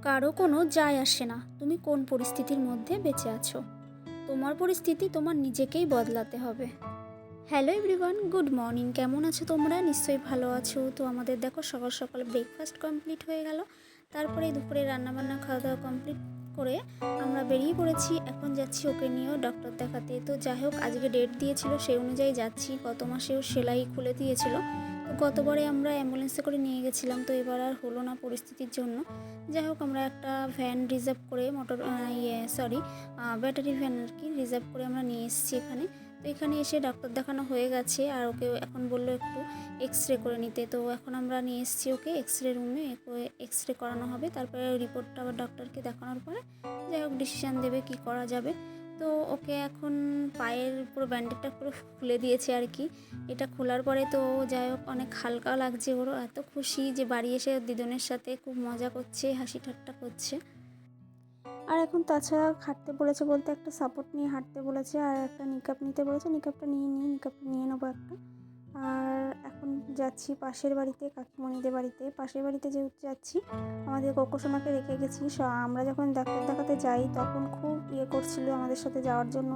কারো কোনো যায় আসে না তুমি কোন পরিস্থিতির মধ্যে বেঁচে আছো। তোমার পরিস্থিতি তোমার নিজেকেই বদলাতে হবে। Hello everyone, good morning. কেমন আছো তোমরা? নিশ্চয়ই ভালো আছো। তো আমাদের দেখো সকাল সকাল ব্রেকফাস্ট কমপ্লিট হয়ে গেল, তারপরে দুপুরে রান্নাবান্না খাওয়া দাওয়া কমপ্লিট করে আমরা বেরিয়ে পড়েছি। এখন যাচ্ছি ওকে নিয়েও ডক্টর দেখাতে। তো যাই হোক, আজকে ডেট দিয়েছিল সেই অনুযায়ী যাচ্ছি। গত মাসেও সেলাই খুলে দিয়েছিল, তো গতবারে আমরা অ্যাম্বুলেন্সে করে নিয়ে গেছিলাম, তো এবার আর হলো না পরিস্থিতির জন্য। যাই হোক, আমরা একটা ভ্যান রিজার্ভ করে ব্যাটারি ভ্যান আর কি রিজার্ভ করে আমরা নিয়ে এসেছি এখানে। তো এখানে এসে ডাক্তার দেখানো হয়ে গেছে, আর ওকে এখন বললো একটু এক্স রে করে নিতে। তো এখন আমরা নিয়ে এসেছি ওকে এক্স রে রুমে, এক্স রে করানো হবে। তারপরে রিপোর্টটা আবার ডক্টরকে দেখানোর পরে যাই হোক ডিসিশান দেবে কি করা যাবে। তো ওকে এখন পায়ের পুরো ব্যান্ডেজটা পুরো খুলে দিয়েছে আর কি। এটা খোলার পরে তো যাই হোক অনেক হালকা লাগছে, ওরও এত খুশি যে বাড়ি এসে দিদুনের সাথে খুব মজা করছে, হাসি ঠাট্টা করছে। আর এখন তাছাড়া হাঁটতে বলেছে বলতে একটা সাপোর্ট নিয়ে হাঁটতে বলেছে, আর একটা নিকাপ নিতে বলেছে। নিকাপটা নিয়ে নেবো একটা। আর এখন যাচ্ছি পাশের বাড়িতে, কাকিমণিদের বাড়িতে। পাশের বাড়িতে যেহেতু যাচ্ছি, আমাদের কোকোসোনাকে রেখে গেছি। আমরা যখন ডাক্তার দেখাতে যাই তখন খুব করছিল আমাদের সাথে যাওয়ার জন্য।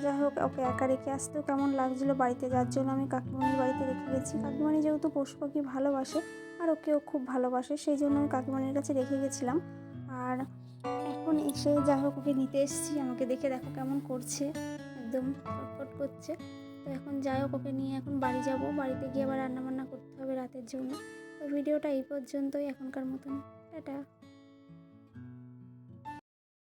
যাই হোক, ওকে একা রেখে আসতেও কেমন লাগছিলো বাড়িতে, যার জন্য আমি কাকিমণির বাড়িতে রেখে গেছি। কাকিমণি যেহেতু পশু পাখি ভালোবাসে আর ওকেও খুব ভালোবাসে, সেই জন্য আমি কাকিমণির কাছে রেখে গেছিলাম। আর এখন এসে যাই হোক ওকে নিতে এসেছি। আমাকে দেখে দেখো কেমন করছে, একদম ছটফট করছে। তো এখন যাই হোক ওকে নিয়ে এখন বাড়ি যাব। বাড়িতে গিয়ে আবার রান্নাবান্না করতে হবে রাতের জন্য। তো ভিডিওটা এই পর্যন্তই এখনকার মতন। টাটা।